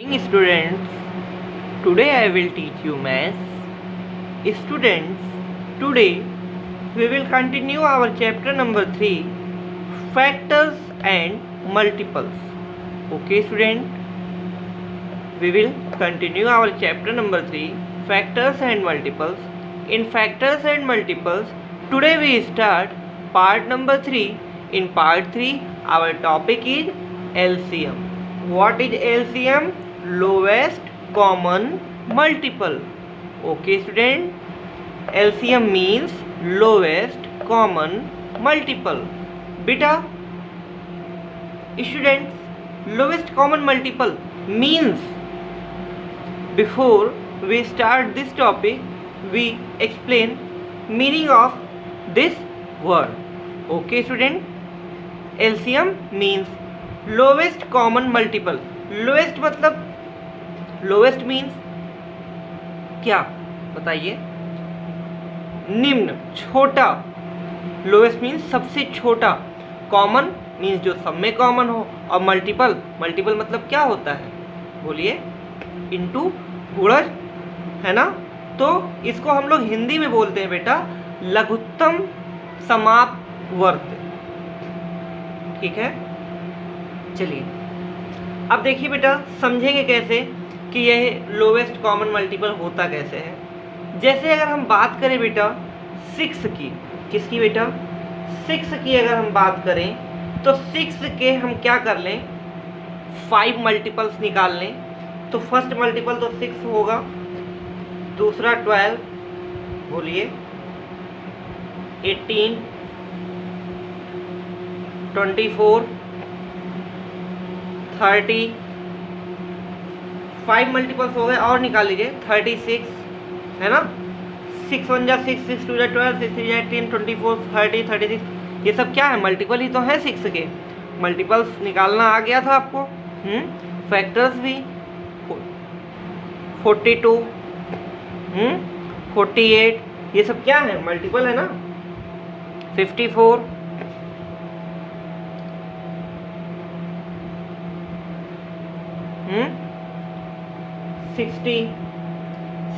Morning students, today I will teach you maths. Students, today we will continue our chapter number 3, factors and multiples. Okay student, we will continue our chapter number 3, factors and multiples. In factors and multiples, today we start part number 3. In part 3, our topic is LCM. What is LCM? Lowest common multiple. Okay student, LCM means lowest common multiple. Beta students, lowest common multiple means, before we start this topic we explain meaning of this word. Okay student, LCM means lowest common multiple. Lowest मतलब lowest means क्या बताइए? निम्न, छोटा. Lowest means सबसे छोटा. Common means जो सब में कॉमन हो. और मल्टीपल, मल्टीपल मतलब क्या होता है बोलिए? इनटू, गुणज, है ना? तो इसको हम लोग हिंदी में बोलते हैं बेटा लघुत्तम समापवर्त. ठीक है, चलिए अब देखिए बेटा, समझेंगे कैसे कि यह लोवेस्ट कॉमन मल्टीपल होता कैसे है. जैसे अगर हम बात करें बेटा 6 की, किसकी बेटा? 6 की अगर हम बात करें तो 6 के हम क्या कर लें? 5 मल्टीपल्स निकाल लें. तो फर्स्ट मल्टीपल तो 6 होगा, दूसरा 12, बोलिए 18, 24, 30, 5 मल्टीपल्स हो गए. और निकाल लीजिए 36, है ना? 6 1 जा 6, 6 2 जा 12, 6 3 जा 18, 24, 30, 36. ये सब क्या है? मल्टीपल ही तो है 6 के. मल्टीपल्स निकालना आ गया था आपको. फैक्टर्स भी 42, 48, ये सब क्या है? मल्टीपल है ना. 54, 60,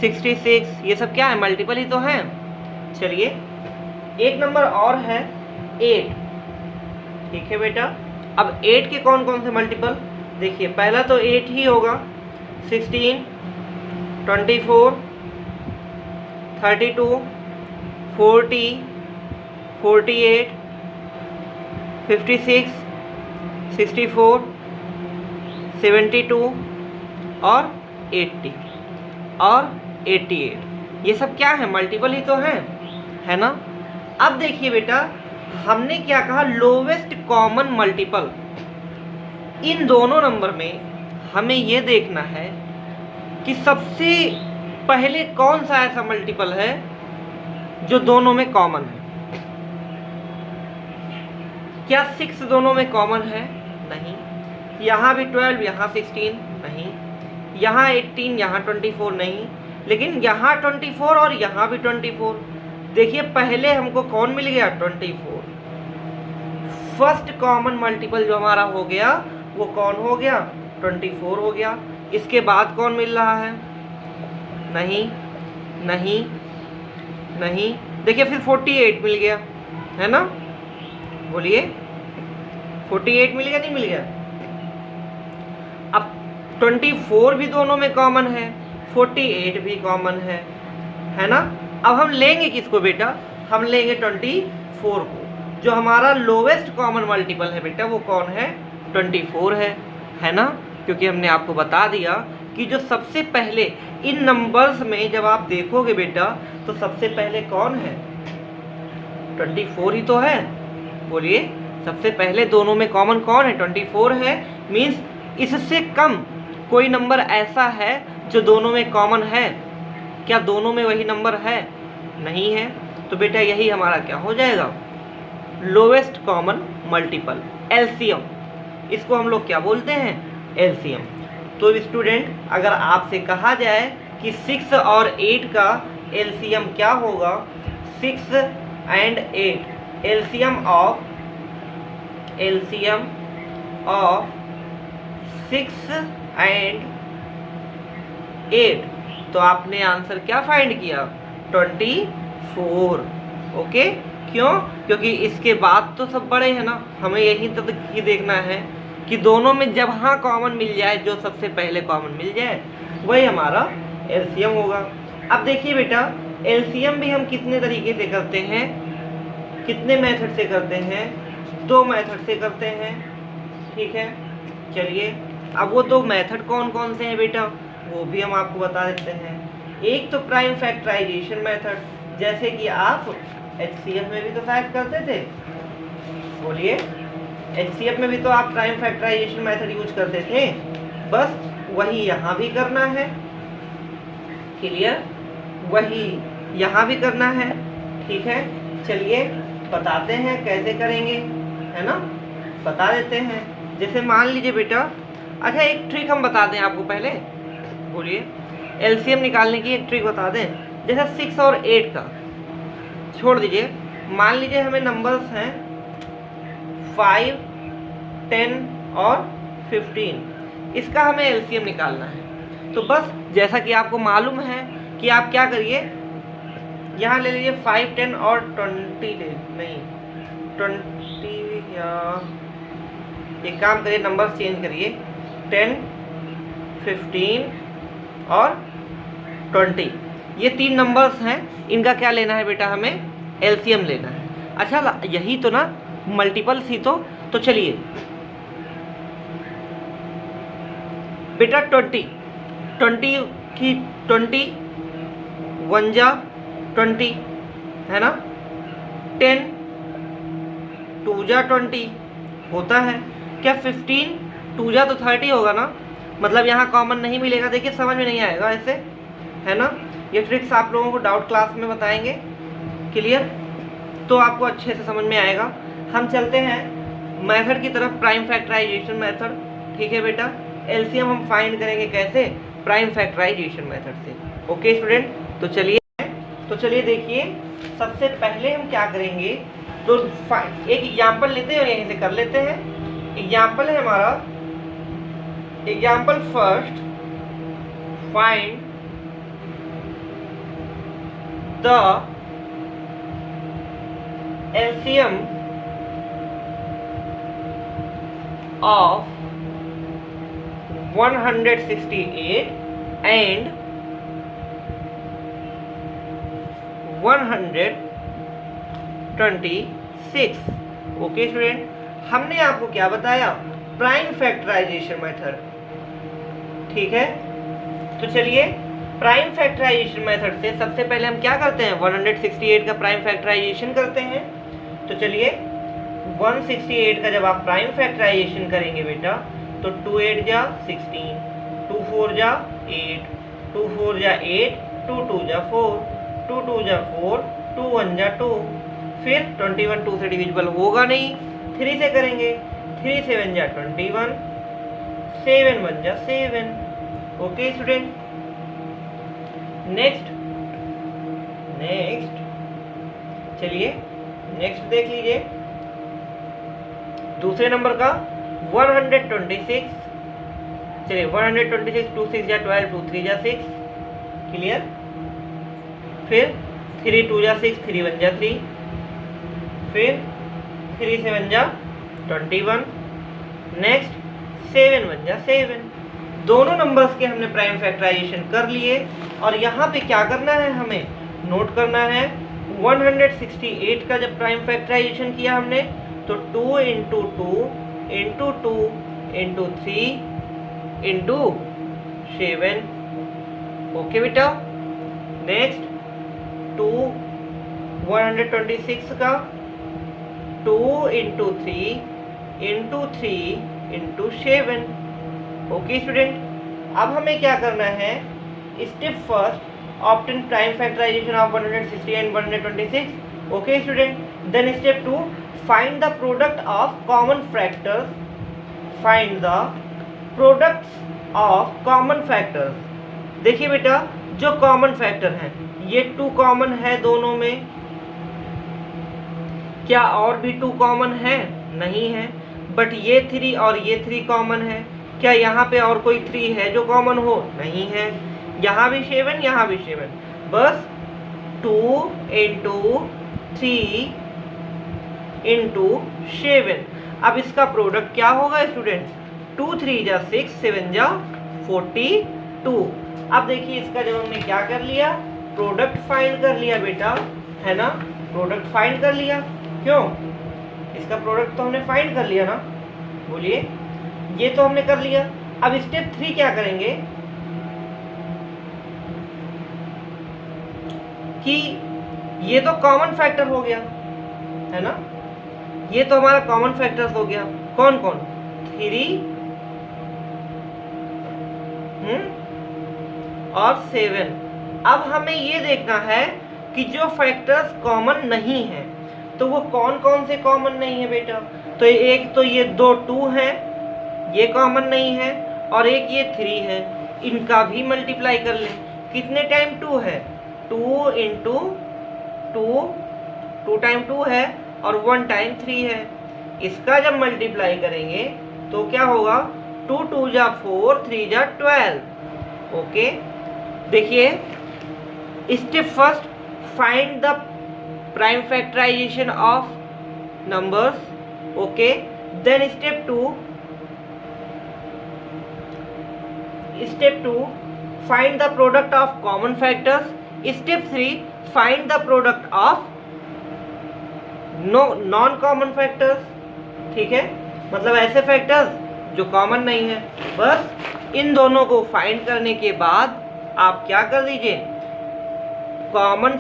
66, ये सब क्या है? मल्टीपल ही तो है. चलिए एक नंबर और है 8. ठीक है बेटा, अब 8 के कौन कौन से मल्टीपल देखिए. पहला तो 8 ही होगा. 16, 24, 32, 40, 48, 56, 64, 72 और 80 और 88. ये सब क्या है? मल्टीपल ही तो है ना? अब देखिए बेटा, हमने क्या कहा? Lowest common multiple. इन दोनों नंबर में हमें ये देखना है कि सबसे पहले कौन सा ऐसा मल्टीपल है जो दोनों में कॉमन है. क्या 6 दोनों में कॉमन है? नहीं. यहाँ भी 12, यहाँ 16 नहीं. यहाँ 18, यहाँ 24 नहीं. लेकिन यहाँ 24 और यहाँ भी 24. देखिए पहले हमको कौन मिल गया? 24. फर्स्ट कॉमन मल्टीपल जो हमारा हो गया वो कौन हो गया? 24 हो गया. इसके बाद कौन मिल रहा है? नहीं नहीं नहीं. देखिए फिर 48 मिल गया, है ना? बोलिए 48 मिल गया, नहीं मिल गया? अब 24 भी दोनों में कॉमन है, 48 भी कॉमन है ना? अब हम लेंगे किसको बेटा? हम लेंगे 24 को. जो हमारा लोवेस्ट कॉमन मल्टीपल है बेटा वो कौन है? 24 है ना? क्योंकि हमने आपको बता दिया कि जो सबसे पहले इन नंबर्स में जब आप देखोगे बेटा तो सबसे पहले कौन है? 24 ही तो है. बोलिए सबसे पहले दोनों में कॉमन कौन है? 24 है. मीन्स इससे कम कोई नंबर ऐसा है जो दोनों में कॉमन है? क्या दोनों में वही नंबर है? नहीं है. तो बेटा यही हमारा क्या हो जाएगा? Lowest common multiple, LCM. इसको हम लोग क्या बोलते हैं? एलसीएम. तो स्टूडेंट अगर आपसे कहा जाए कि 6 और 8 का एलसीएम क्या होगा? 6 and 8, एलसीएम ऑफ 6 and 8, तो आपने आंसर क्या फाइंड किया? 24। ओके, क्यों? क्योंकि इसके बाद तो सब बड़े हैं ना, हमें यही तक ही देखना है कि दोनों में जब हाँ कॉमन मिल जाए, जो सबसे पहले कॉमन मिल जाए वही हमारा एलसीएम होगा। अब देखिए बेटा, एलसीएम भी हम कितने तरीके से करते हैं, कितने मेथड से करते हैं? 2 मेथड से करते हैं, ठीक है। चलिए, अब वो 2 मेथड कौन कौन से हैं बेटा, वो भी हम आपको बता देते हैं। एक तो प्राइम फैक्टराइजेशन मेथड, जैसे कि आप एचसीएफ में भी तो शायद करते थे, बोलिए, एचसीएफ में भी तो आप प्राइम फैक्टराइजेशन मेथड यूज करते थे, बस वही यहाँ भी करना है। क्लियर? वही यहाँ भी करना है, ठीक है। चलिए बताते हैं कैसे करेंगे, है ना, बता देते हैं। जैसे मान लीजिए बेटा, अच्छा एक ट्रिक हम बता दें आपको पहले, बोलिए, एलसीएम निकालने की एक ट्रिक बता दें। जैसे 6 और 8 का छोड़ दीजिए, मान लीजिए हमें नंबर्स हैं 5, 10 और 15, इसका हमें एलसीएम निकालना है। तो बस जैसा कि आपको मालूम है कि आप क्या करिए, यहाँ ले लीजिए 5, 10 और 20 ले, नहीं 20, या एक काम करिए, नंबर चेंज करिए, 10, 15 और 20, ये 3 नंबर्स हैं, इनका क्या लेना है बेटा, हमें एलसीएम लेना है। अच्छा यही तो ना, मल्टीपल्स ही तो चलिए बेटा, 20 की 20 1 जा 20, है ना, 10 2 जा 20 होता है क्या, 15 2 जा तो 30 होगा ना, मतलब यहाँ कॉमन नहीं मिलेगा। देखिए समझ में नहीं आएगा ऐसे, है ना, ये ट्रिक्स आप लोगों को डाउट क्लास में बताएंगे, क्लियर, तो आपको अच्छे से समझ में आएगा। हम चलते हैं मेथड की तरफ, प्राइम फैक्टराइजेशन मेथड, ठीक है बेटा। एलसीएम हम फाइंड करेंगे कैसे, प्राइम फैक्टराइजेशन मेथड से। ओके स्टूडेंट, तो चलिए देखिए, सबसे पहले हम क्या करेंगे, तो एक एग्जाम्पल लेते हैं और यहीं से कर लेते हैं। एग्जाम्पल है हमारा, example first, find the LCM of 168 and 126। Okay student, हमने आपको क्या बताया, प्राइम फैक्टराइजेशन मेथड, ठीक है। तो चलिए प्राइम फैक्टराइजेशन मेथड से सबसे पहले हम क्या करते हैं, 168 का प्राइम फैक्टराइजेशन करते हैं। तो चलिए 168 का जब आप प्राइम फैक्टराइजेशन करेंगे बेटा, तो 2 8 जा 16, 2 4 जा 8, 2 4 जा 8, 2 2 जा 4, 2 2 जा 4, 2 1 जा 2, फिर 21 2 से डिविजिबल होगा नहीं, 3 से करेंगे, 3 7 जा 21, 7 1 जा 7। ओके स्टूडेंट, नेक्स्ट चलिए नेक्स्ट देख लीजिए, दूसरे नंबर का 126। चलिए 126, 2 6 जा 12, 2 3 जा 6, क्लियर, फिर 3 2 जा 6, 3 1 जा 3, फिर 3 7 जा 21, नेक्स्ट 7 1 जा 7। दोनों नंबर्स के हमने प्राइम फैक्टराइजेशन कर लिए, और यहाँ पे क्या करना है, हमें नोट करना है, 168 का जब प्राइम फैक्टराइजेशन किया हमने, तो 2 into 2 into 2 into 3 into 7। Okay बेटा, नेक्स्ट 126 का 2 into 3 into 3 into 7। Okay student, अब हमें क्या करना है, step first, obtain prime factorisation of 160 and 126। Okay student, then step 2, find the product of common factors, find the products of common factors. देखिए बेटा, जो कॉमन फैक्टर हैं, ये 2 कॉमन है दोनों में, क्या और भी 2 कॉमन है, नहीं है, बट ये 3 और ये 3 कॉमन है, क्या यहाँ पे और कोई 3 है जो कॉमन हो, नहीं है। यहाँ भी 7, यहाँ भी 7, बस 2 into 3 into 7। अब इसका प्रोडक्ट क्या होगा स्टूडेंट? 2 3 जा 6, 7 जा 42। अब देखिए इसका जब हमने क्या कर लिया, प्रोडक्ट फाइंड कर लिया बेटा, है ना, प्रोडक्ट फाइंड कर लिया। क्यों? इसका प्रोडक्ट तो हमने फाइंड कर लिया ना, बोलिए, ये तो हमने कर लिया। अब स्टेप 3 क्या करेंगे कि ये तो कॉमन फैक्टर हो गया, है ना, ये तो हमारा कॉमन फैक्टर्स हो गया। कौन कौन? 3 और 7। अब हमें ये देखना है कि जो फैक्टर्स कॉमन नहीं है तो वो कौन कौन से कॉमन नहीं है बेटा। तो एक तो ये 2 2 है, ये कॉमन नहीं है, और एक ये 3 है, इनका भी मल्टीप्लाई कर लें। कितने टाइम 2 है? 2 into 2, 2 टाइम 2 है और 1 टाइम 3 है। इसका जब मल्टीप्लाई करेंगे तो क्या होगा? 2 2 जा 4, 3 जा 12। ओके, देखिए step first, find the prime factorisation of numbers. Okay, then step 2 find the product of common factors. Step 3 find the product of non common factors. ठीक है, मतलब ऐसे फैक्टर्स जो कॉमन नहीं है। बस इन दोनों को फाइंड करने के बाद आप क्या कर दीजिए, कॉमन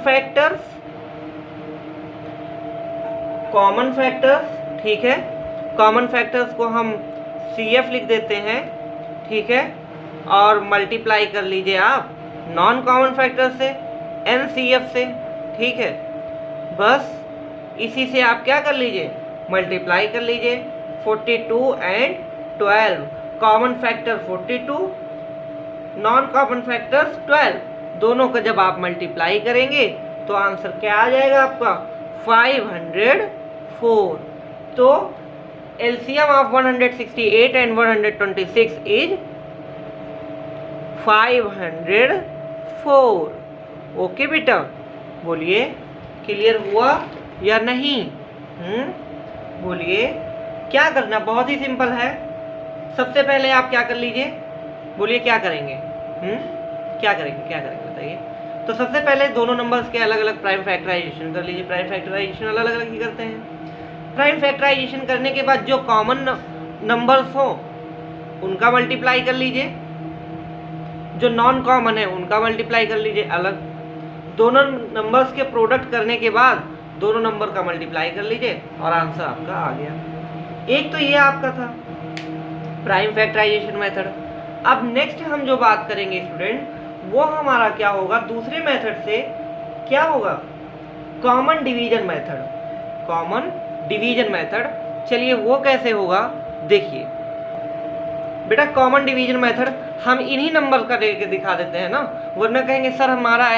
फैक्टर्स, ठीक है, कॉमन फैक्टर्स को हम CF लिख देते हैं, ठीक है, और मल्टीप्लाई कर लीजिए आप नॉन कॉमन फैक्टर से, NCF से। ठीक है, बस इसी से आप क्या कर लीजिए, मल्टीप्लाई कर लीजिए। 42 and 12, common factor 42, non common factors 12, दोनों का जब आप मल्टीप्लाई करेंगे तो आंसर क्या आ जाएगा आपका? 504। तो LCM of 168 and 126 is 504। Okay बेटा, बोलिए क्लियर हुआ या नहीं? बोलिए क्या करना, बहुत ही सिंपल है। सबसे पहले आप क्या कर लीजिए, बोलिए क्या करेंगे? क्या करेंगे बताइए। तो सबसे पहले दोनों नंबर्स के अलग अलग प्राइम फैक्टराइजेशन कर लीजिए। प्राइम फैक्टराइजेशन अलग अलग ही करते हैं। प्राइम फैक्टराइजेशन करने के बाद जो कॉमन नंबर्स हो उनका मल्टीप्लाई कर लीजिए, जो नॉन कॉमन है उनका मल्टीप्लाई कर लीजिए अलग। दोनों नंबर्स के प्रोडक्ट करने के बाद दोनों नंबर का मल्टीप्लाई कर लीजिए और आंसर आपका आ गया। एक तो ये आपका था प्राइम फैक्टराइजेशन मेथड। अब नेक्स्ट हम जो बात करेंगे स्टूडेंट, वो हमारा क्या होगा, दूसरे मेथड से क्या होगा, common division method. Common division method, चलिए वो कैसे होगा देखिए बेटा। कॉमन डिवीजन मेथड हम इन्हीं नंबर का लेके दिखा देते हैं ना, वरना कहेंगे सर हमारा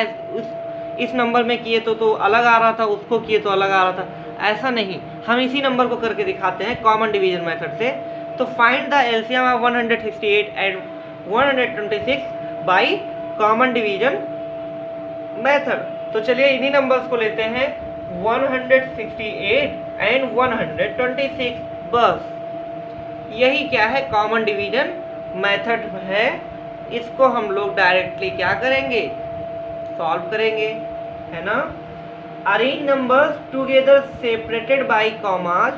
इस नंबर में किए तो अलग आ रहा था, उसको किए तो अलग आ रहा था। ऐसा नहीं, हम इसी नंबर को करके दिखाते हैं कॉमन डिवीजन मेथड से। तो find the LCM of 168 and 126 by common division method. तो चलिए इन्हीं नंबर्स को लेते हैं 168 एंड 126। बस यही क्या है, कॉमन डिवीजन मेथड है। इसको हम लोग डायरेक्टली क्या करेंगे, सॉल्व करेंगे, है ना। Arrange numbers together separated by commas.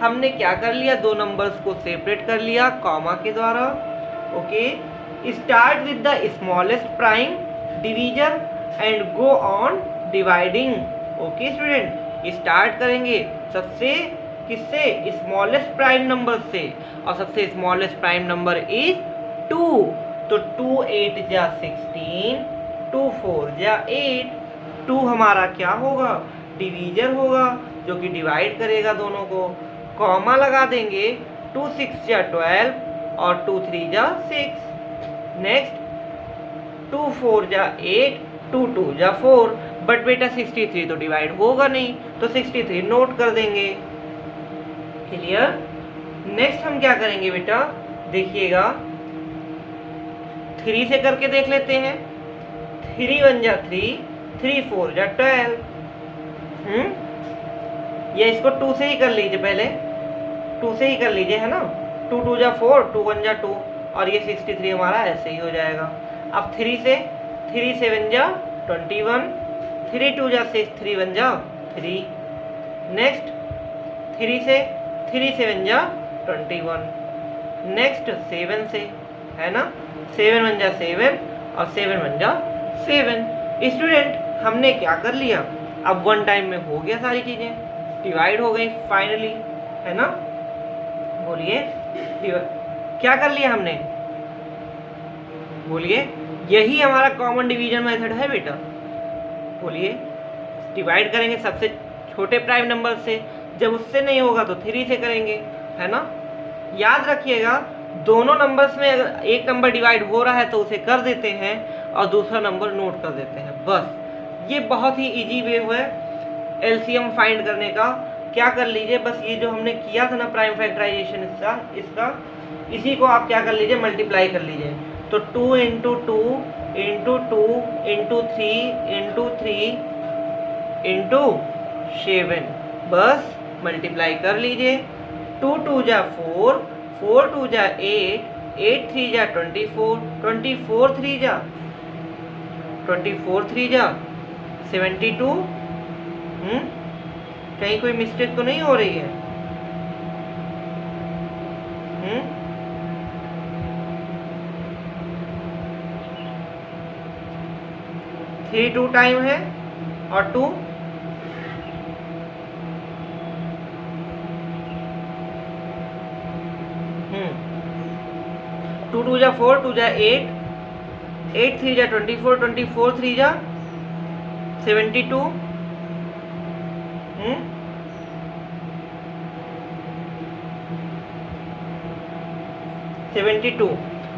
हमने क्या कर लिया, दो नंबर्स को सेपरेट कर लिया कॉमा के द्वारा। Okay, start with the smallest prime divisor and go on dividing. Okay student, start करेंगे सबसे किससे, स्मॉलेस्ट प्राइम नंबर से, और सबसे स्मॉलेस्ट प्राइम नंबर इज 2। तो 2 8 जा 16, 2 4 जा 8। 2 हमारा क्या होगा, डिवीजर होगा, जो कि डिवाइड करेगा दोनों को। कॉमा लगा देंगे, 2 6 जा 12 और 2 3 जा 6। नेक्स्ट 2 4 जा 8, 2 2 जा 4। बट बेटा 63 तो डिवाइड होगा नहीं, तो 63 नोट कर देंगे। क्लियर। नेक्स्ट हम क्या करेंगे बेटा, देखिएगा 3 से करके देख लेते हैं। 3 1 जा 3, 3 4 जा 12। ये इसको 2 से ही कर लीजिए, पहले 2 से ही कर लीजिए, है ना। 2 2 जा 4, 2 1 जा 2, और ये 63 हमारा ऐसे ही हो जाएगा। अब 3 से 3 7 जा 21, 3 2 जा 6, 3 1 जा 3। नेक्स्ट 3 से 3 7 जा 21। नेक्स्ट 7 से, है ना, 7 1 जा 7 और 7 1 जा 7। स्टूडेंट हमने क्या कर लिया, अब वन टाइम में हो गया, सारी चीजें डिवाइड हो गई फाइनली, है ना। बोलिए क्या कर लिया हमने, बोलिए। यही हमारा कॉमन डिवीजन मेथड है बेटा। बोलिए डिवाइड करेंगे सबसे छोटे प्राइम नंबर से, जब उससे नहीं होगा तो 3 से करेंगे, है ना। याद रखिएगा दोनों नंबर्स में अगर एक नंबर डिवाइड हो रहा है तो उसे कर देते हैं और दूसरा नंबर नोट कर देते हैं, बस। ये बहुत ही इजी वे है एलसीएम फाइंड करने का। क्या कर लीजिए, बस ये जो हमने किया था ना प्राइम फैक्टराइजेशन इसका इसी को आप क्या कर लीजिए, मल्टीप्लाई कर लीजिए। तो 2 into 2 into 2 into 3 into 3 into 7, बस मल्टीप्लाई कर लीजिए। 2 2 जा 4, 4 2 जा 8, 8 3 जा 24, 24 3 जा 72। कहीं कोई मिस्टेक तो नहीं हो रही है? 3 2 टाइम है और 2 2 2 जा 4, 2 जा 8, 8 3 जा 24, 24 3 जा 72। 72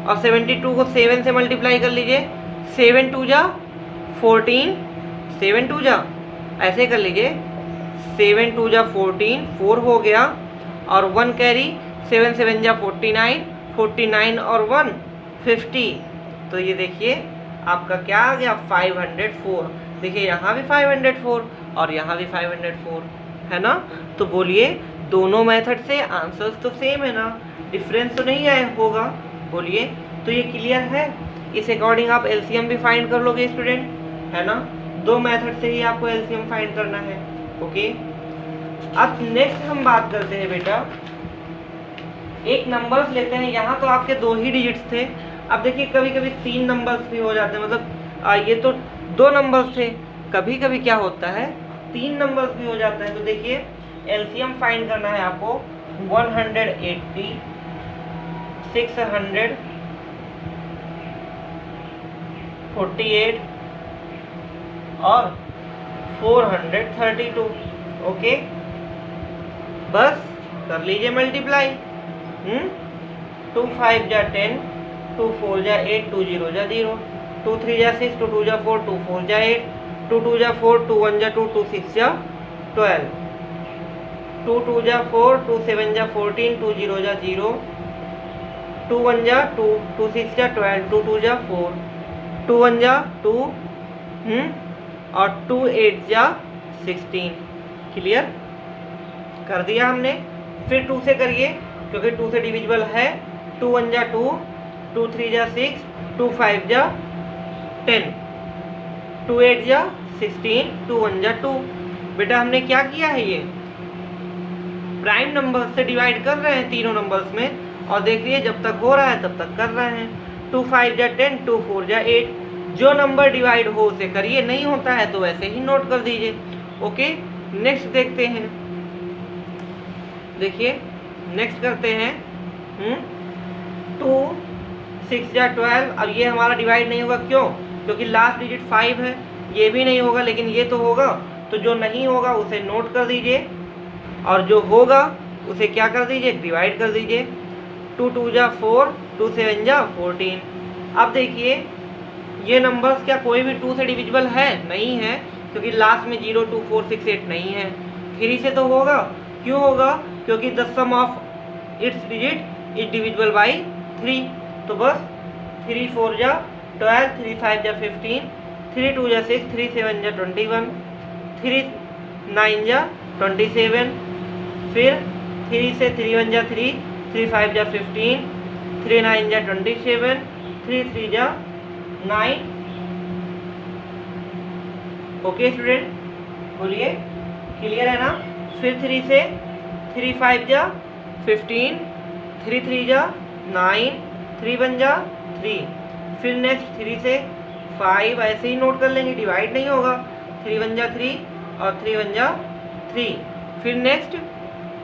और 72 को 7 से मल्टीप्लाई कर लीजिए। 7 2 जा 14, 7 2 जा ऐसे कर लीजिए, 7 2 जा 14, 4 हो गया और 1 कैरी, 7 7 जा 49, 49 और 1 50। तो ये देखिए आपका क्या आ गया, 504। देखिए यहाँ भी 504 और यहाँ भी 504, है ना। तो बोलिए दोनों मेथड से आंसर्स तो सेम है ना, डिफरेंस तो नहीं आया होगा। बोलिए तो ये क्लियर है। इस अकॉर्डिंग आप एलसीएम भी फाइंड कर लोगे स्टूडेंट, है ना। दो मेथड से ही आपको एलसीएम फाइंड करना है। ओके, अब नेक्स्ट हम बात करते हैं बेटा, एक नंबर्स लेते हैं। यहाँ तो आपके 2 ही डिजिट्स थे, अब देखिए कभी कभी 3 नंबर्स भी हो जाते हैं, मतलब ये तो 2 नंबर्स थे, कभी कभी क्या होता है 3 नंबर्स भी हो जाता है। तो देखिए एलसीएम फाइंड करना है आपको। 180, 600, 48 और 432। ओके, बस कर लीजिए मल्टीप्लाई। 2 5 जा 10, 2 4 जा 8, 2 0 जा 0, 2 3 जा 6, 2 2 जा 4, 2 4 जा 8, 2 2 जा 4, 2 1 जा 2, 2 6 जा 12, 2 2 जा 4, 2 7 जा 14, 2 0 जा 0, 2 1 जा 2, 2 6 जा 12, 2 2 जा 4, 2 1 जा 2 और 2 8 जा 16। क्लियर कर दिया हमने। फिर 2 से करिए क्योंकि 2 से डिविजिबल है। 2 1 जा 2, 2 3 जा 6, 2 5 जा 10, 2 8 जा 16, 2 1 जा 2। बेटा हमने क्या किया है, ये प्राइम नंबर से डिवाइड कर रहे हैं तीनों नंबर्स में, और देखिए जब तक हो रहा है तब तक कर रहे हैं। 2 5 जा 10, 2 4 जा 8। जो नंबर डिवाइड हो उसे करिए, नहीं होता है तो वैसे ही नोट कर दीजिए। ओके, नेक्स्ट देखते हैं। देखिए नेक्स्ट करते हैं। 2 6 जा 12। अब ये हमारा डिवाइड नहीं होगा, क्यों? क्योंकि लास्ट डिजिट 5 है। ये भी नहीं होगा, लेकिन ये तो होगा। तो जो नहीं होगा उसे नोट कर दीजिए और जो होगा उसे क्या कर दीजिए, डिवाइड कर दीजिए। 2 2 जा 4, 2 7 जा 14। अब देखिए ये नंबर्स क्या कोई भी 2 से डिविजिबल है? नहीं है, क्योंकि लास्ट में 0 2 4 6 8 नहीं है। 3 से तो होगा। क्यों होगा? क्योंकि the sum of its digit is divisible by 3। तो बस 3 4 जा 12, 3 5 जा 15, 3 2 जा 6, 3 7 जा 21, 3 9 जा 27, फिर 3 से 3 1 जा 3, 3 5 जा 15, 3 9 जा 27, 3 3 जा 9। ओके स्टूडेंट, बोलिए क्लियर है ना। फिर 3 से 3 5 जा 15, 3 3 जा 9, 3 1 जा 3, फिर नेक्स्ट 3 से 5 ऐसे ही नोट कर लेंगे, डिवाइड नहीं होगा। 3 1 जा 3 और 3 1 जा 3, फिर नेक्स्ट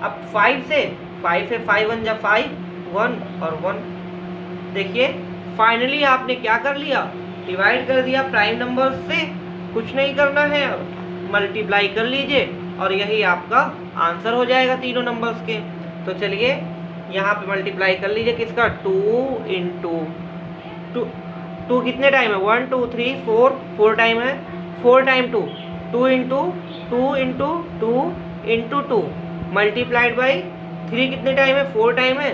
अब 5 से 5 1 जा 5, 1 और 1। देखिए फाइनली आपने क्या कर लिया, डिवाइड कर दिया प्राइम नंबर से, कुछ नहीं करना है, मल्टीप्लाई कर लीजिए और यही आपका आंसर हो जाएगा तीनों नंबर्स के। तो चलिए यहाँ पे मल्टीप्लाई कर लीजिए किसका, 2 इंटू 2 कितने टाइम है, 1 2 3 4 टाइम है, 4 time 2, 2 into 2 into 2 into 2 multiplied by 3 कितने टाइम है, 4 टाइम है,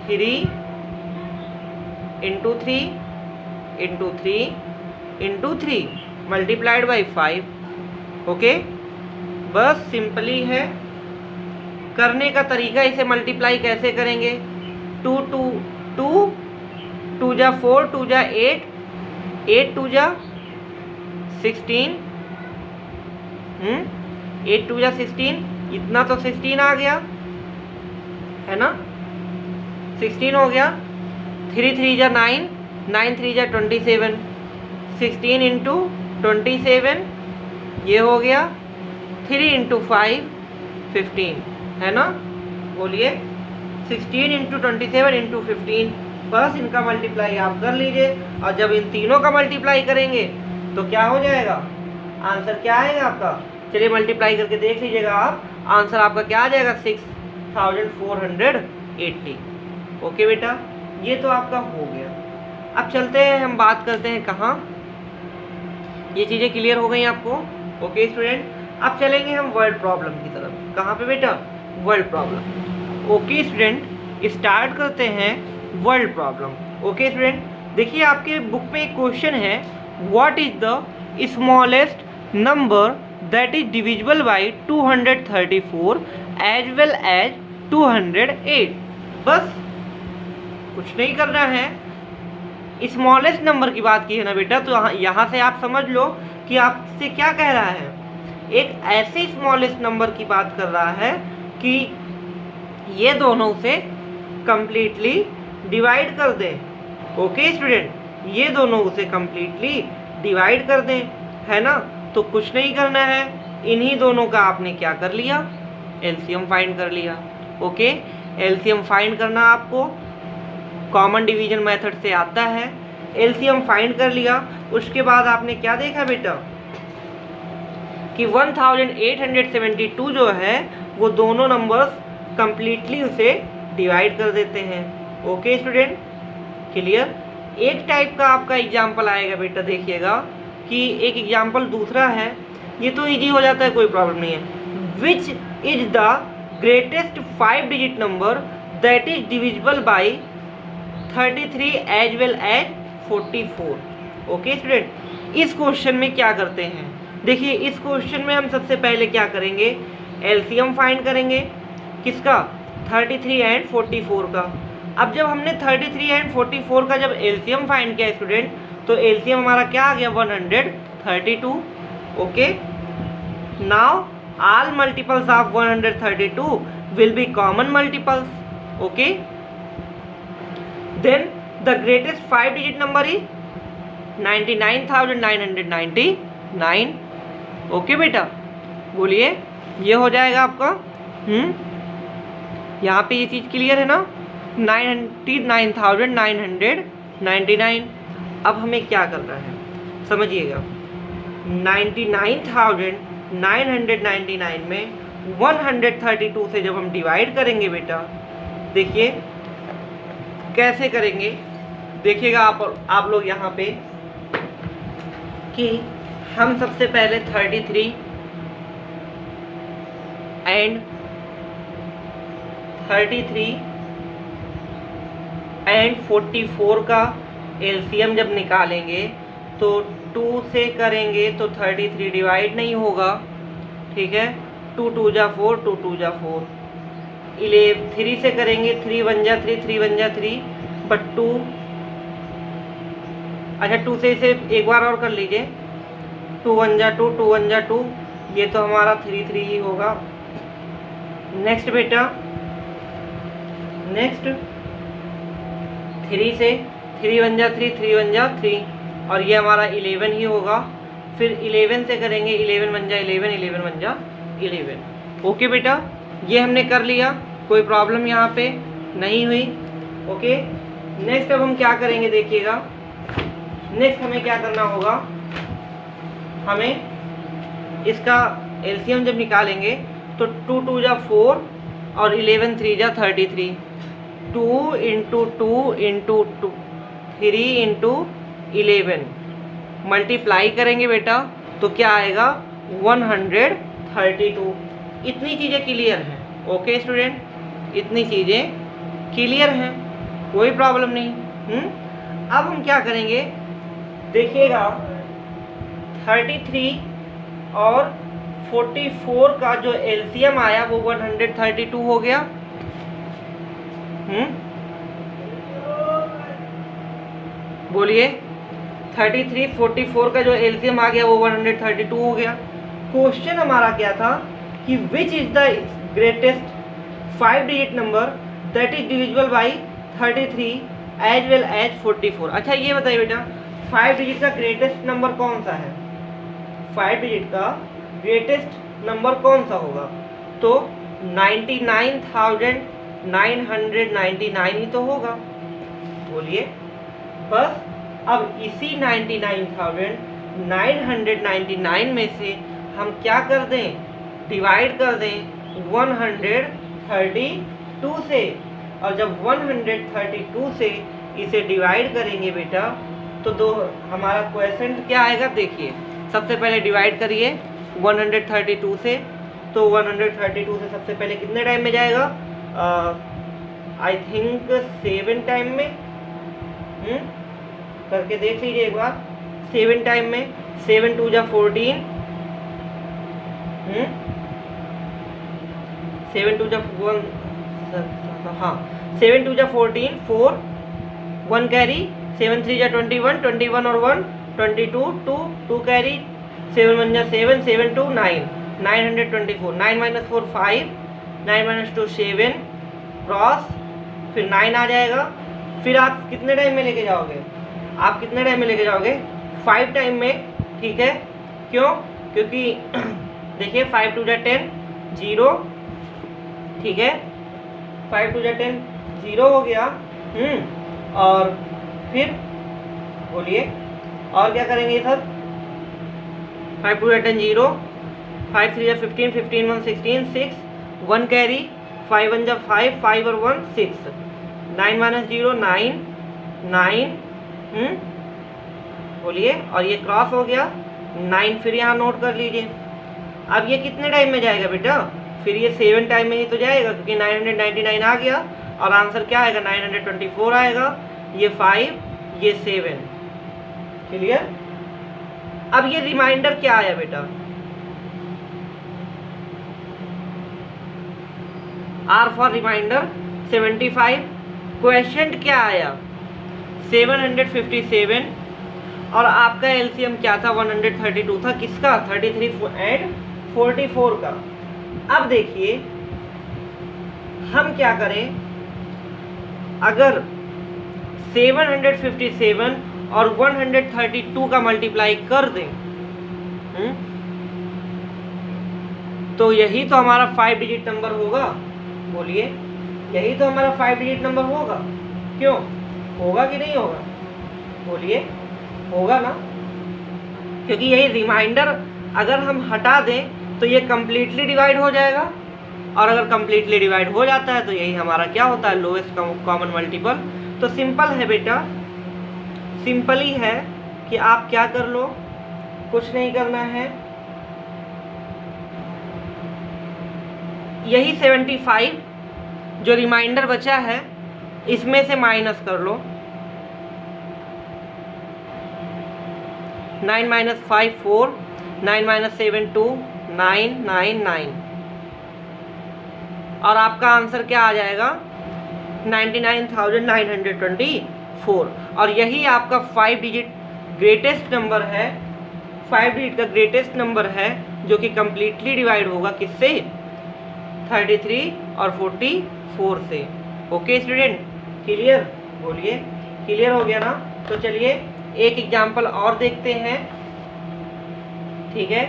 3 into 3 into 3 into 3 multiplied by 5। Okay, बस सिंपली है करने का तरीका। इसे मल्टीप्लाई कैसे करेंगे, 2 2 2 2 जा 4, 2 जा 8, 8 2 जा 16, 8 2 जा 16, इतना तो 16 आ गया है ना, 16 हो गया। 3 3 जा 9, 9 3 जा 27, 16 इंटू 27 ये हो गया, 3 इंटू 5 15 है ना। बोलिए 16 इंटू 27 इंटू 15, बस इनका मल्टीप्लाई आप कर लीजिए। और जब इन तीनों का मल्टीप्लाई करेंगे तो क्या हो जाएगा, आंसर क्या आएगा आपका, चलिए मल्टीप्लाई करके देख लीजिएगा आप, आंसर आपका क्या आ जाएगा, 6480। ओके बेटा, ये तो आपका हो गया। अब चलते हैं, हम बात करते हैं कहाँ, ये चीज़ें क्लियर हो गई आपको। ओके स्टूडेंट, अब चलेंगे हम वर्ड प्रॉब्लम की तरफ। कहाँ पे बेटा, word problem. Okay student, start करते हैं वर्ड प्रॉब्लम। ओके स्टूडेंट, देखिए आपके बुक में एक क्वेश्चन है, what is the smallest number that is divisible by 234 as well as 208। बस कुछ नहीं करना है, स्मॉलेस्ट नंबर की बात की है ना बेटा, तो यहाँ से आप समझ लो कि आपसे क्या कह रहा है, एक ऐसे स्मॉलेस्ट नंबर की बात कर रहा है कि ये दोनों से कंप्लीटली डिवाइड कर दें। ओके स्टूडेंट, ये दोनों उसे कंप्लीटली डिवाइड कर दें, है ना। तो कुछ नहीं करना है, इन्हीं दोनों का आपने क्या कर लिया, एलसीएम फाइंड कर लिया। ओके, एलसीएम फाइंड करना आपको कॉमन डिवीजन मेथड से आता है। एलसीएम फाइंड कर लिया, उसके बाद आपने क्या देखा बेटा कि 1872 जो है वो दोनों नंबर्स कंप्लीटली उसे डिवाइड कर देते हैं। Okay student, clear. एक टाइप का आपका एग्जाम्पल आएगा बेटा, देखिएगा कि एक एग्जाम्पल दूसरा है, ये तो इजी हो जाता है, कोई प्रॉब्लम नहीं है। Which is the greatest 5 digit number that is divisible by 33 as well as 44। Okay student, इस क्वेश्चन में क्या करते हैं, देखिए इस क्वेश्चन में हम सबसे पहले क्या करेंगे, एलसीएम फाइंड करेंगे किसका, 33 एंड 44 का। अब जब हमने 33 एंड 44 का जब एलसीएम फाइंड किया स्टूडेंट, तो एलसीएम हमारा क्या आ गया, 132। Okay, now all multiples of 132 will be common multiples. Okay, then the greatest 5 digit number is 99,999। Okay बेटा, बोलिए ये हो जाएगा आपका। यहाँ पे ये चीज़ क्लियर है ना, 99,999। अब हमें क्या करना है समझिएगा, 99,999 में 132 से जब हम डिवाइड करेंगे बेटा, देखिए कैसे करेंगे, देखिएगा आप लोग यहाँ पे कि हम सबसे पहले 33 एंड 44 का एलसीएम जब निकालेंगे तो 2 से करेंगे तो 33 डिवाइड नहीं होगा, ठीक है। 2 2 जा 4, 2 2 जा 4। 3 से करेंगे, 3 1 जा 3, 3 1 जा 3, बट 2, अच्छा 2 से इसे एक बार और कर लीजिए, 2 1 जा 2, 2 1 जा 2, ये तो हमारा 3 3 ही होगा। नेक्स्ट बेटा, नेक्स्ट 3 से 3 1 जा 3, 3 1 जा 3, और ये हमारा 11 ही होगा। फिर 11 से करेंगे, 11 1 जा 11, 11 1 जा 11। ओके बेटा, ये हमने कर लिया, कोई प्रॉब्लम यहाँ पे नहीं हुई। ओके, नेक्स्ट अब हम क्या करेंगे देखिएगा। नेक्स्ट हमें क्या करना होगा, हमें इसका एलसीएम जब निकालेंगे तो 2 2 जा 4 और 11 3 जा 33, 2 इंटू 2 इंटू 2 3 इंटू 11 मल्टीप्लाई करेंगे बेटा तो क्या आएगा 132। इतनी चीज़ें क्लियर हैं। ओके स्टूडेंट, इतनी चीज़ें क्लियर हैं, कोई प्रॉब्लम नहीं। अब हम क्या करेंगे देखिएगा, 33 और 44 का जो एलसीएम आया वो 132 हो गया। बोलिए, 33 44 का जो एलसीएम आ गया वो 132 हो गया। क्वेश्चन हमारा क्या था कि which is the greatest 5 digit number that is divisible by 33 as well as 44। अच्छा ये बताइए बेटा, 5 डिजिट का ग्रेटेस्ट नंबर कौन सा है? 5 डिजिट का ग्रेटेस्ट नंबर कौन सा होगा? तो 99,999 ही तो होगा। बोलिए, बस अब इसी 99,999 में से हम क्या कर दें, डिवाइड कर दें 132 से, और जब 132 से इसे डिवाइड करेंगे बेटा तो हमारा क्वेश्चन क्या आएगा देखिए। सबसे पहले डिवाइड करिए 132 से, तो 132 से सबसे पहले कितने टाइम में जाएगा? आई थिंक 7 टाइम में। करके देख लीजिए एक बार, 7 टाइम में। 7 2 जा 14, 7 2 जा 1, हाँ 7 2 जा 14, 4 1 कैरी, 7 3 जा 21, 21 और 1 22, 2 कैरी, 7 1 जा 7, 7 2 9, 924, 9 - 4 5, 9 - 2 7, क्रॉस, फिर 9 आ जाएगा। फिर आप कितने टाइम में लेके जाओगे? आप कितने टाइम में लेके जाओगे? 5 टाइम में, ठीक है। क्यों? क्योंकि देखिए 5 2 जा 10, 0, ठीक है। 5 2 जा 10, 0 हो गया। और फिर बोलिए और क्या करेंगे सर? 5 2 जा 10, 0, 5 3 जा 15, 15 1 16, 6 1 कैरी, 5 1 जा 5, 5 और 1 6, 9 - 0 9, 9, बोलिए, और ये क्रॉस हो गया 9। फिर यहाँ नोट कर लीजिए। अब ये कितने टाइम में जाएगा बेटा? फिर ये 7 टाइम में ही तो जाएगा, क्योंकि 999 आ गया, और आंसर क्या आएगा? 924 आएगा। ये 5, ये 7, क्लियर। अब ये रिमाइंडर क्या आया बेटा? R for reminder 75। क्वेश्चन क्या आया? 757, और आपका एलसीएम क्या था? 132 था। किसका? 33 एंड 44 का। अब देखिए हम क्या करें, अगर 757 और 132 का मल्टीप्लाई कर दें, तो यही तो हमारा 5 डिजिट नंबर होगा। बोलिए, यही तो हमारा 5 डिजिट नंबर होगा। क्यों होगा कि नहीं होगा? बोलिए, होगा ना, क्योंकि यही रिमाइंडर अगर हम हटा दें तो ये कम्प्लीटली डिवाइड हो जाएगा, और अगर कम्प्लीटली डिवाइड हो जाता है तो यही हमारा क्या होता है? Lowest common multiple. तो सिंपल है बेटा, सिंपल ही है कि आप क्या कर लो, कुछ नहीं करना है, यही 75 जो रिमाइंडर बचा है इसमें से माइनस कर लो। 9 माइनस 5 4, 9 माइनस 7 2, 9 9 9, और आपका आंसर क्या आ जाएगा 99,924। और यही आपका 5 डिजिट ग्रेटेस्ट नंबर है, 5 डिजिट का ग्रेटेस्ट नंबर है, जो कि कंप्लीटली डिवाइड होगा किससे, 33 और 44 से। Okay student, clear? बोलिए क्लियर हो गया ना? तो चलिए एक एग्जाम्पल और देखते हैं। ठीक है,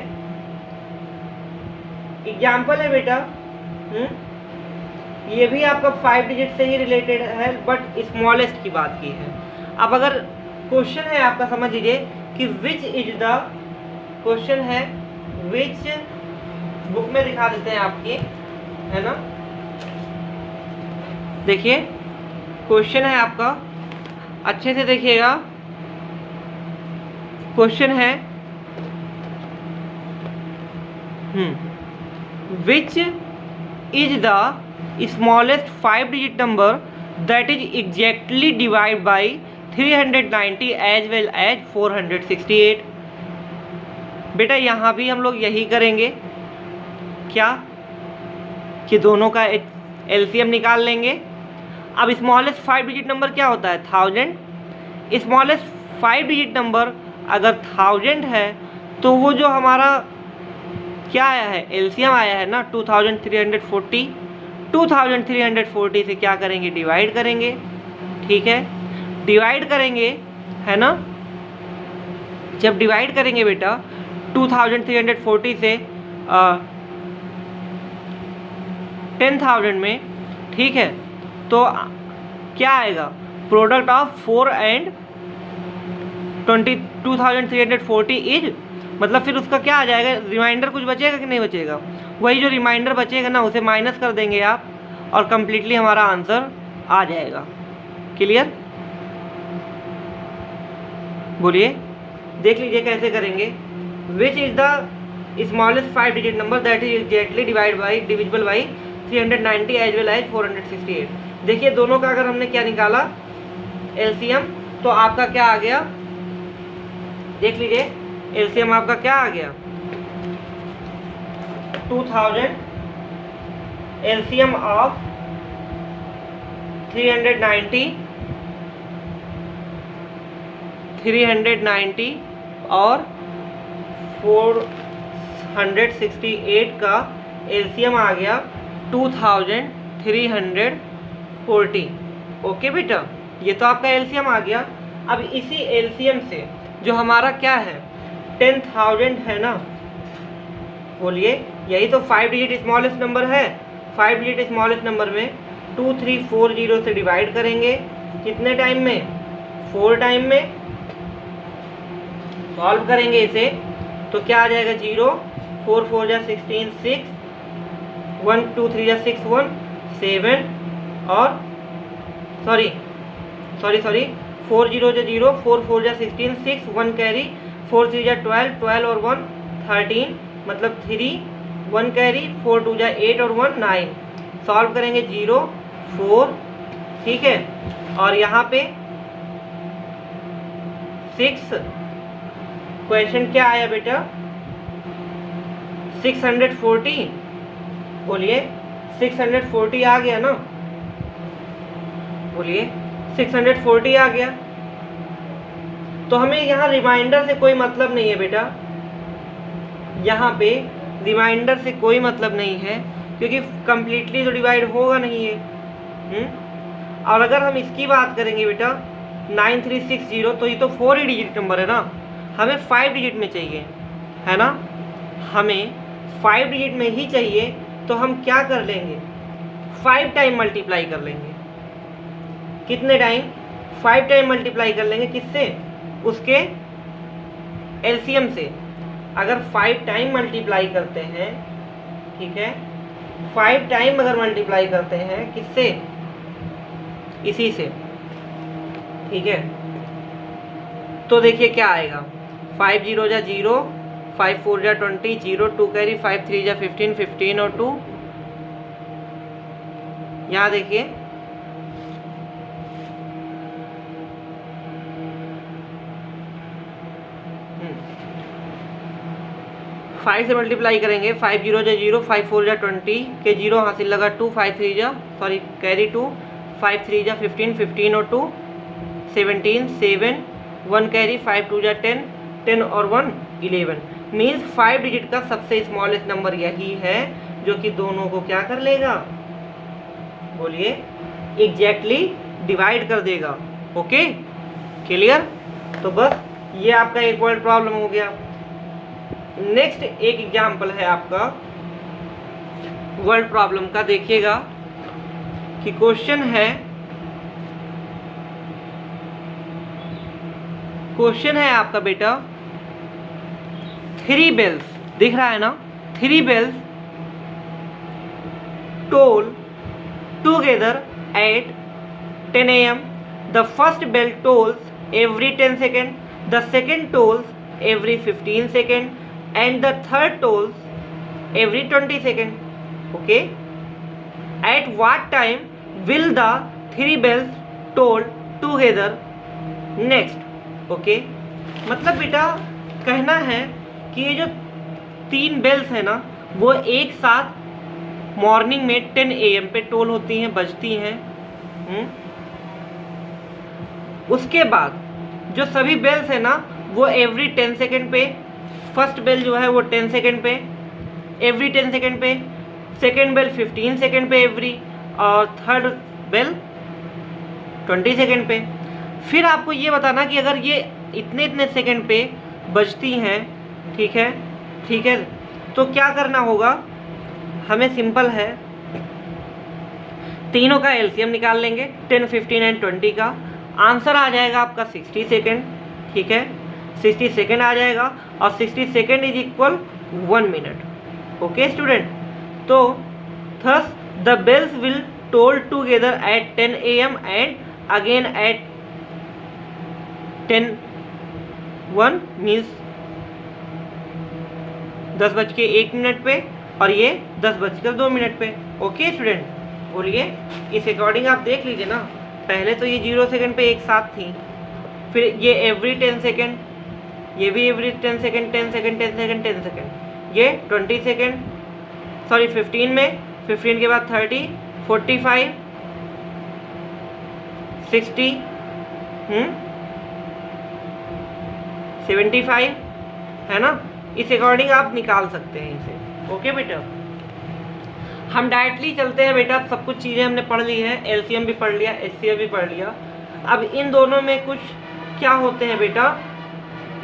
एग्जाम्पल है बेटा, ये भी आपका 5 डिजिट से ही रिलेटेड है, बट स्मॉलेस्ट की बात की है। अब अगर क्वेश्चन है आपका, समझ लीजिए कि विच इज द, क्वेश्चन है विच, बुक में दिखा देते हैं आपकी, है ना, देखिए क्वेश्चन है आपका, अच्छे से देखिएगा। क्वेश्चन है which is the smallest 5 digit number that is exactly divide by 390 as well as 468। बेटा यहाँ भी हम लोग यही करेंगे, क्या कि दोनों का एलसीएम निकाल लेंगे। अब स्मॉलेस्ट 5 डिजिट नंबर क्या होता है, 1000। स्मॉलेस्ट 5 डिजिट नंबर अगर 1000 है तो वो जो हमारा क्या आया है, एलसीएम आया है ना 2340, 2340 से क्या करेंगे, डिवाइड करेंगे। ठीक है, डिवाइड करेंगे, है ना, जब डिवाइड करेंगे बेटा 2340 से 10,000 में, ठीक है, तो क्या आएगा, प्रोडक्ट ऑफ 4 एंड 2340 इज, मतलब फिर उसका क्या आ जाएगा, रिमाइंडर कुछ बचेगा कि नहीं बचेगा, वही जो रिमाइंडर बचेगा ना उसे माइनस कर देंगे आप, और कंप्लीटली हमारा आंसर आ जाएगा। क्लियर? बोलिए, देख लीजिए कैसे करेंगे। Which is the smallest 5 digit number that is exactly divisible by 390 as well as 468। देखिए दोनों का अगर हमने क्या निकाला एलसीएम, तो आपका क्या आ गया, देख लीजिए एलसीएम आपका क्या आ गया, 2000 एलसीएम ऑफ 390 और 468 का एलसीएम आ गया 2340। ओके बेटा, ये तो आपका एलसीएम आ गया। अब इसी एलसीएम से जो हमारा क्या है 10,000 है ना, बोलिए, यही तो 5 डिजिट स्मॉलेस्ट नंबर है, 5 डिजिट स्मॉलेस्ट नंबर में 2340 से डिवाइड करेंगे, कितने टाइम में, 4 टाइम में। सॉल्व करेंगे इसे तो क्या आ जाएगा, 0, 4 4 जा 16, 6, 1 2 3 जा 6 1 7, और सॉरी 4 0 जा 0, 4 4 जा 16, 6 1 कैरी, 4 3 जा 12, 12 और 1 13, मतलब 3 1 कैरी, 4 2 जा 8 और 1 9। सॉल्व करेंगे 0 4, ठीक है, और यहाँ पे 6, क्वेश्चन क्या आया बेटा, 640, बोलिए 640 आ गया ना, बोलिए 640 आ गया। तो हमें यहाँ रिमाइंडर से कोई मतलब नहीं है बेटा, यहाँ पे रिमाइंडर से कोई मतलब नहीं है, क्योंकि कंप्लीटली तो डिवाइड होगा नहीं है। और अगर हम इसकी बात करेंगे बेटा 9360, तो ये तो 4 ही डिजिट नंबर है ना, हमें 5 डिजिट में चाहिए, है ना, हमें 5 डिजिट में ही चाहिए। तो हम क्या कर लेंगे, 5 टाइम मल्टीप्लाई कर लेंगे, कितने टाइम, 5 टाइम मल्टीप्लाई कर लेंगे, किससे, उसके एलसीएम से। अगर 5 टाइम मल्टीप्लाई करते हैं, ठीक है, 5 टाइम अगर मल्टीप्लाई करते हैं किससे, इसी से, ठीक है, तो देखिए क्या आएगा, 5 0 जा 0, 5 4 जा 20, 0 2 कैरी, 5 3 जा 15, 15 और 2, यहाँ देखिए 5 से मल्टीप्लाई करेंगे, 5 0 जा 0, 5 4 जा 20 के 0 हासिल लगा 2, 5 3 जा सॉरी कैरी 2, 5 3 जा 15, 15 और 2 17, 7 1 कैरी, 5 2 जा 10, 10 और 1 11। मीन्स 5 डिजिट का सबसे स्मॉलेस्ट नंबर यही है जो कि दोनों को क्या कर लेगा, बोलिए, एग्जैक्टली डिवाइड कर देगा। Okay clear. तो बस ये आपका एक वर्ड प्रॉब्लम हो गया। नेक्स्ट एक एग्जाम्पल है आपका वर्ड प्रॉब्लम का, देखिएगा कि क्वेश्चन है आपका बेटा 3 bells, दिख रहा है ना, 3 bells toll together at 10 AM. The first bell tolls every 10 seconds, the second tolls every 15 seconds and the third tolls every 20 seconds. Okay, at what time will the 3 bells toll together next? Okay, मतलब बेटा कहना है कि ये जो 3 bells है ना वो एक साथ मॉर्निंग में 10 AM पे टोल होती हैं, बजती हैं। उसके बाद जो सभी बेल्स है ना वो एवरी 10 सेकेंड पे, फर्स्ट बेल जो है वो 10 सेकेंड पे, एवरी 10 सेकेंड पे, सेकेंड बेल 15 सेकेंड पे एवरी, और थर्ड बेल 20 सेकेंड पे। फिर आपको ये बताना कि अगर ये इतने इतने सेकेंड पे बजती हैं, ठीक है, तो क्या करना होगा, हमें सिंपल है, तीनों का एलसीएम निकाल लेंगे, 10 15 एंड 20 का। आंसर आ जाएगा आपका 60 सेकेंड, ठीक है, 60 सेकेंड आ जाएगा, और 60 second is equal 1 minute. Okay student, तो thus the bells will toll together at 10 AM and again at 10:01 means 10:01 पे, और ये 10:02 पे। ओके स्टूडेंट, बोलिए, इस अकॉर्डिंग आप देख लीजिए ना, पहले तो ये 0 सेकेंड पे एक साथ थी, फिर ये एवरी 10 सेकेंड, ये भी every 10 second, 10 second 10 second 10 second, ये 20 सेकेंड सॉरी 15 में, 15 के बाद 30, 45, 60, 75, है ना। इस अकॉर्डिंग आप निकाल सकते हैं इसे। ओके बेटा, हम डायरेक्टली चलते हैं बेटा, सब कुछ चीज़ें हमने पढ़ ली है, एलसीएम भी पढ़ लिया, एचसीएफ भी पढ़ लिया। अब इन दोनों में कुछ क्या होते हैं बेटा,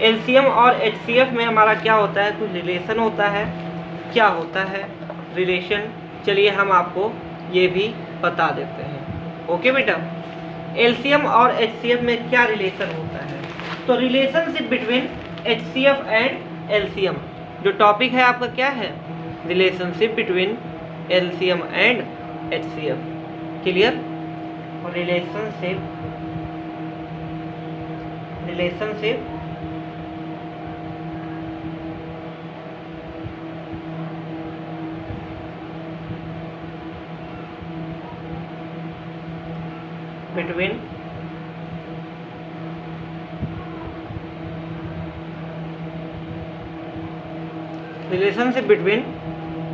एलसीएम और एचसीएफ में हमारा क्या होता है, कुछ रिलेशन होता है। क्या होता है रिलेशन, चलिए हम आपको ये भी बता देते हैं। ओके बेटा, एलसीएम और एचसीएफ में क्या रिलेशन होता है, तो relationship between HCF and LCM, जो टॉपिक है आपका क्या है, relationship between LCM and HCF. Clear, और relationship between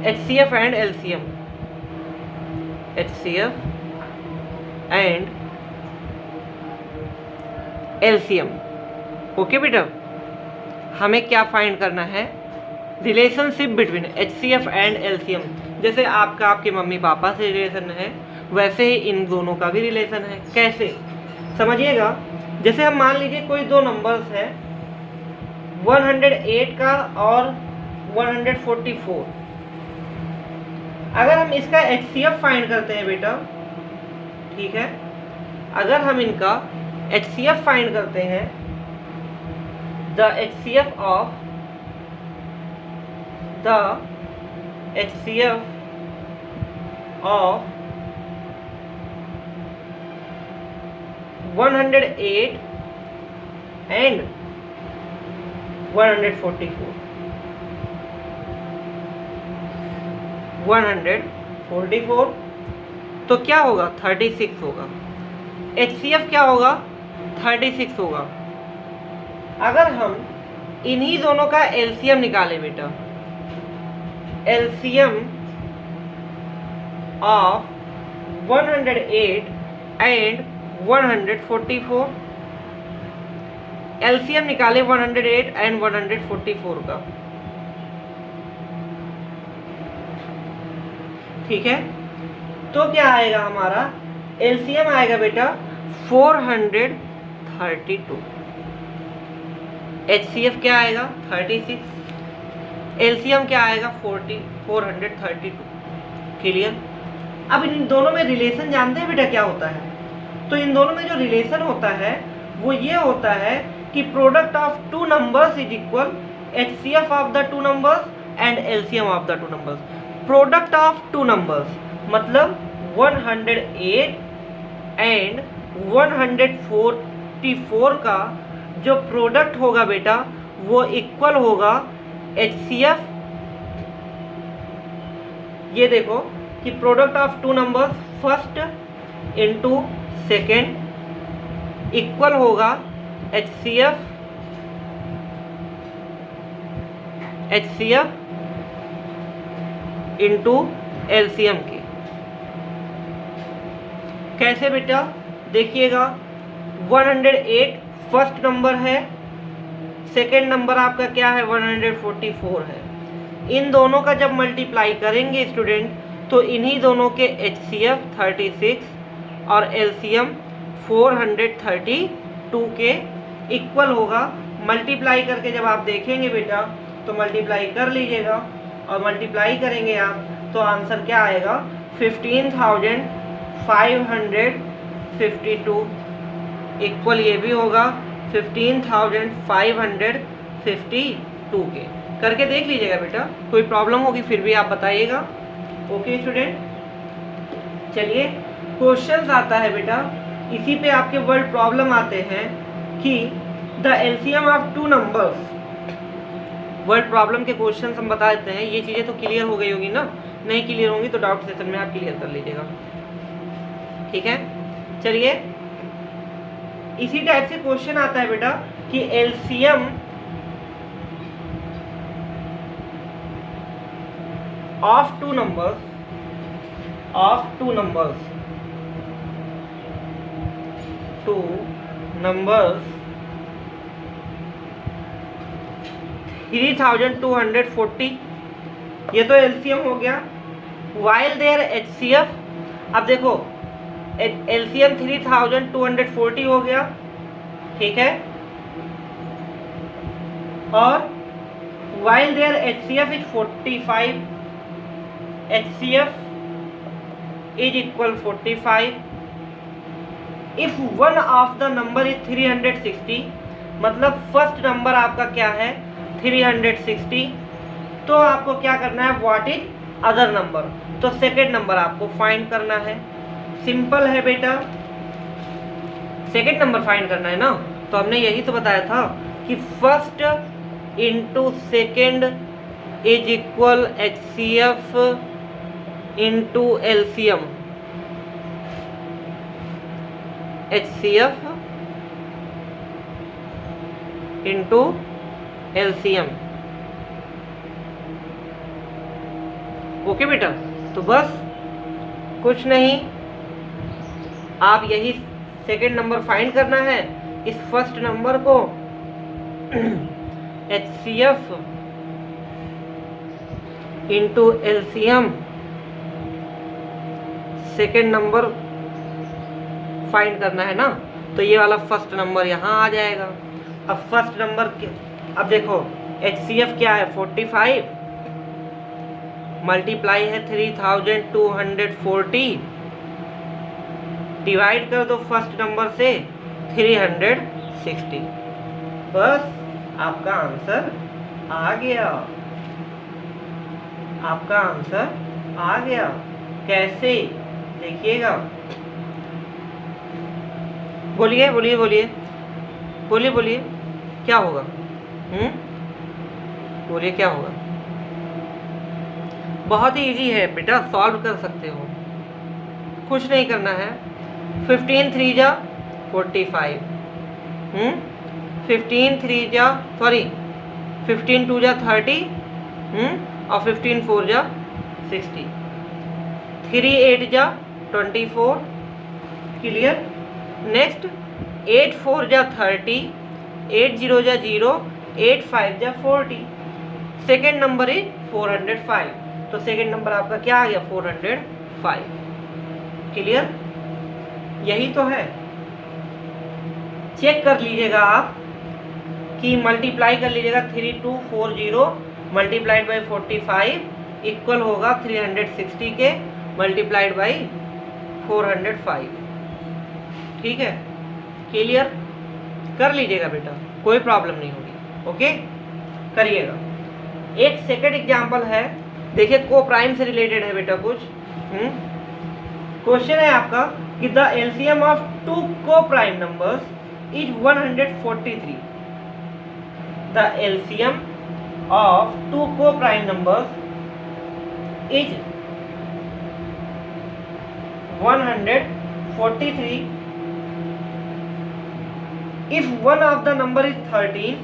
HCF and LCM, HCF and LCM। Okay बेटा, हमें क्या फाइंड करना है, relationship between HCF and LCM। जैसे आपका आपके मम्मी पापा से रिलेशन है, वैसे ही इन दोनों का भी रिलेशन है। कैसे समझिएगा, जैसे हम मान लीजिए कोई दो नंबर्स है 108 का और 144, अगर हम इसका HCF फाइंड करते हैं बेटा, ठीक है, अगर हम इनका HCF फाइंड करते हैं, द HCF ऑफ 108 and 144, 144 तो क्या होगा, 36 होगा। HCF क्या होगा, 36 होगा। अगर हम इन्हीं दोनों का LCM निकालें बेटा, LCM of 108 and 144। LCM निकाले 108 एंड 144 का, ठीक है। तो क्या आएगा हमारा LCM आएगा बेटा 432, HCF क्या आएगा 36, LCM क्या आएगा 432। क्लियर। अब इन दोनों में रिलेशन जानते हैं बेटा क्या होता है? तो इन दोनों में जो रिलेशन होता है वो ये होता है कि product of two numbers is equal HCF of the two numbers and LCM of the two numbers. Product of two numbers मतलब 108 एंड 144 का जो प्रोडक्ट होगा बेटा वो इक्वल होगा HCF। ये देखो कि product of two numbers first into second equal होगा HCF इनटू LCM के। कैसे बेटा? देखिएगा 108 फर्स्ट नंबर है, सेकेंड नंबर आपका क्या है 144 है। इन दोनों का जब मल्टीप्लाई करेंगे स्टूडेंट तो इन्हीं दोनों के HCF 36 और LCM 432 के इक्वल होगा। मल्टीप्लाई करके जब आप देखेंगे बेटा तो मल्टीप्लाई कर लीजिएगा और मल्टीप्लाई करेंगे आप तो आंसर क्या आएगा 15,552 इक्वल ये भी होगा 15,552 के। करके देख लीजिएगा बेटा, कोई प्रॉब्लम होगी फिर भी आप बताइएगा। ओके स्टूडेंट, चलिए क्वेश्चंस आता है बेटा, इसी पे आपके वर्ड प्रॉब्लम आते हैं कि the LCM of two numbers. Word problem के क्वेश्चंस हम बता देते हैं। ये चीज़ें तो क्लियर हो गई होगी ना, नहीं क्लियर होंगी तो डाउट सेशन में आप क्लियर कर लीजिएगा, ठीक है। चलिए इसी टाइप से क्वेश्चन आता है बेटा कि LCM of two numbers 3240, ये तो LCM हो गया। while their HCF, अब देखो LCM 3240 हो गया, ठीक है, और while their HCF is 45, HCF is equal 45 if one of the number is 360, मतलब फर्स्ट नंबर आपका क्या है 360, तो आपको क्या करना है व्हाट इज अदर नंबर, तो सेकेंड नंबर आपको फाइंड करना है। सिंपल है बेटा, सेकेंड नंबर फाइंड करना है ना, तो हमने यही तो बताया था कि first into second is equal HCF into LCM, HCF into LCM। Okay बेटा, तो बस कुछ नहीं, आप यही सेकेंड नंबर फाइंड करना है। इस फर्स्ट नंबर को HCF into LCM second number find करना है ना, तो ये वाला फर्स्ट नंबर यहाँ आ जाएगा। अब फर्स्ट नंबर अब देखो HCF क्या है 45, मल्टीप्लाई है 3240, डिवाइड कर दो फर्स्ट नंबर से 360, बस आपका आंसर आ गया, आपका आंसर आ गया। कैसे देखिएगा, बोलिए बोलिए बोलिए बोलिए बोलिए क्या होगा, बोलिए क्या होगा। बहुत ही इजी है बेटा, सॉल्व कर सकते हो, कुछ नहीं करना है। 15 3 जा 45, 15 2 जा 30, और 15 4 जा 60, 3 8 जा 24, क्लियर। नेक्स्ट 8 4 जा 30, 8 0 जा 0, 8 5 जा 40, सेकेंड नंबर इज 405, तो सेकेंड नंबर आपका क्या आ गया 405, क्लियर। यही तो है, चेक कर लीजिएगा आप कि मल्टीप्लाई कर लीजिएगा 3240 मल्टीप्लाइड बाई 45 इक्वल होगा 360 के मल्टीप्लाइड बाई 405, ठीक है, क्लियर। कर लीजिएगा बेटा, कोई प्रॉब्लम नहीं होगी, ओके, करिएगा। एक सेकंड एग्जांपल है, देखिए को प्राइम से रिलेटेड है बेटा कुछ। क्वेश्चन है आपका कि the LCM of two coprime numbers is 143, the LCM of two coprime numbers is 143 if one of the number is 13,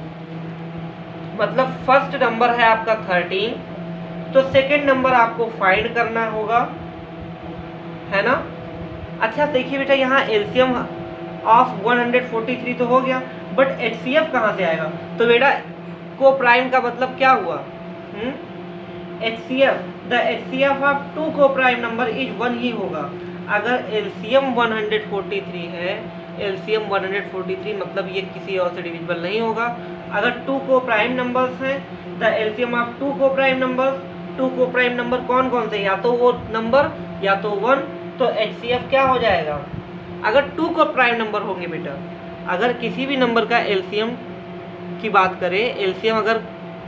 मतलब फर्स्ट नंबर है आपका 13, तो सेकंड नंबर आपको फाइंड करना होगा, है ना। अच्छा देखिए बेटा, यहाँ एलसीएम ऑफ 143 तो हो गया, बट एचसीएफ कहाँ से आएगा? तो बेटा को प्राइम का मतलब क्या हुआ? HCF, the HCF of two coprime number is 1 ही होगा। अगर एलसीएम 143 है, एलसीएम 143 मतलब ये किसी और से डिविजिबल नहीं होगा। अगर टू को प्राइम नंबर्स हैं, the LCM of two coprime numbers, to coprime number कौन कौन से, या तो वो नंबर या तो 1, तो एचसीएफ क्या हो जाएगा? अगर टू को प्राइम नंबर होंगे बेटा, अगर किसी भी नंबर का एलसीएम की बात करें, एलसीएम अगर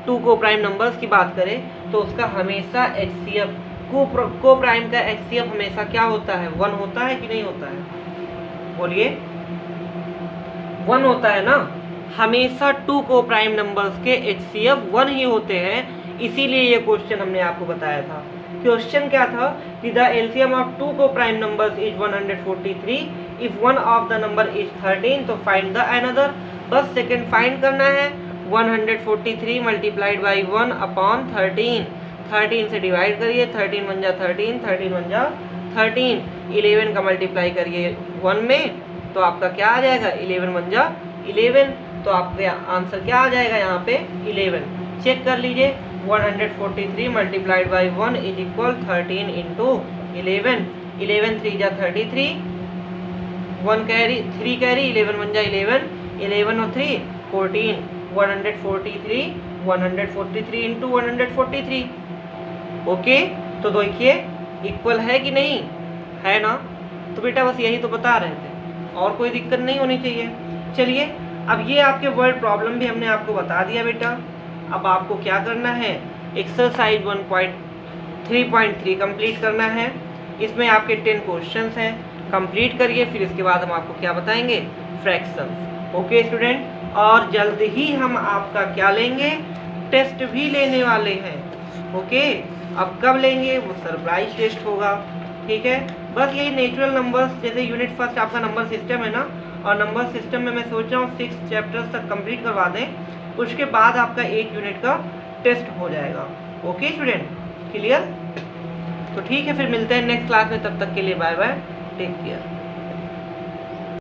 टू को प्राइम नंबर्स की बात करें, तो उसका हमेशा एचसीएफ को प्राइम का एचसीएफ हमेशा क्या होता है? 1 होता है कि नहीं होता है? बोलिए, 1 होता है ना। हमेशा टू को प्राइम नंबर्स के एचसीएफ 1 ही होते हैं, इसीलिए ये क्वेश्चन हमने आपको बताया था। क्वेश्चन क्या था कि the LCM of two coprime numbers is 143, if one of the number is 13, तो फाइंड द अनदर। बस सेकंड फाइंड करना है। 143 मल्टीप्लाइड बाई 1 अपॉन 13, 13 से डिवाइड करिए, 13 1 जा 13, 13 1 जा 13, 11 का मल्टीप्लाई करिए 1 में, तो आपका क्या आ जाएगा? 11 1 जा 11, तो आपका आंसर क्या आ जाएगा यहाँ पे? 11। चेक कर लीजिए, 143 multiplied by 1 is equal 13 into 11, 11 3 जा 33, 1 कैरी 3 कैरी, 11 1 जा 11, 11 और 3 14, 143 इंटू 143, ओके। तो देखिए इक्वल है कि नहीं है ना। तो बेटा बस यही तो बता रहे थे, और कोई दिक्कत नहीं होनी चाहिए। चलिए, अब ये आपके वर्ड प्रॉब्लम भी हमने आपको बता दिया बेटा। अब आपको क्या करना है? एक्सरसाइज 1.3.3 कंप्लीट करना है। इसमें आपके 10 क्वेश्चंस हैं, कंप्लीट करिए, फिर इसके बाद हम आपको क्या बताएंगे? Fractions, okay student. और जल्द ही हम आपका क्या लेंगे? टेस्ट भी लेने वाले हैं, ओके। अब कब लेंगे? वो सरप्राइज टेस्ट होगा, ठीक है। बस यही नेचुरल नंबर्स, जैसे यूनिट फर्स्ट आपका नंबर सिस्टम है ना, और नंबर सिस्टम में मैं सोच रहा हूँ 6 चैप्टर्स तक कंप्लीट करवा दें, उसके बाद आपका 1 यूनिट का टेस्ट हो जाएगा, ओके स्टूडेंट, क्लियर। तो ठीक है, फिर मिलते हैं नेक्स्ट क्लास में, तब तक के लिए बाय बाय, टेक केयर।